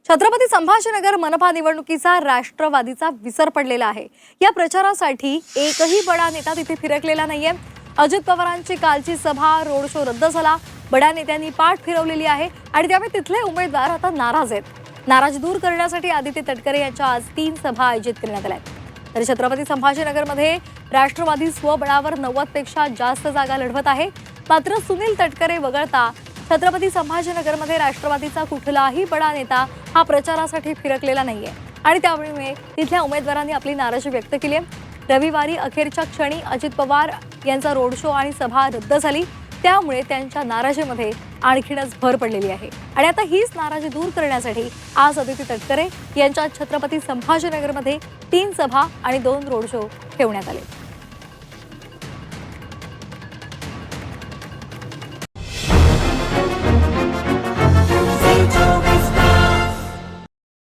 छत्रपती संभाजीनगर मनपा निवडणुकीचा राष्ट्रवादीचा विसर पडलेला आहे। या प्रचारासाठी एकही बडा नेता तिथे फिरकलेला नाहीये। अजित पवारांची कालची सभा रोड शो रद्द झाला। बड्या नेत्यांनी पाठ फिरवलेली आहे आणि त्यामुळे तिथले उमेदवार आता नाराज आहेत। नाराजी दूर करण्यासाठी आदित्य तटकरे यांच्या आज 3 सभा आयोजित करण्यात आल्या। तर छत्रपती संभाजीनगरमध्ये राष्ट्रवादी स्वबळावर 90 पेक्षा जास्त जागा लढवत आहे। मात्र सुनील तटकरे वगळता छत्रपती संभाजीनगरमध्ये राष्ट्रवादीचा कुठलाही बडा नेता हा प्रचारासाठी फिरकलेला नाहीये आणि त्यामुळे तिथल्या उमेदवारांनी आपली नाराजी व्यक्त केली आहे। रविवारी अखेरच्या क्षणी अजित पवार यांचा रोड शो आणि सभा रद्द झाली, त्यामुळे त्यांच्या नाराजीमध्ये आणखीनच भर पडलेली आहे आणि आता हीच नाराजी दूर करण्यासाठी आज आदित्य तटकरे यांच्या छत्रपती संभाजीनगरमध्ये 3 सभा आणि 2 रोड शो ठेवण्यात आले।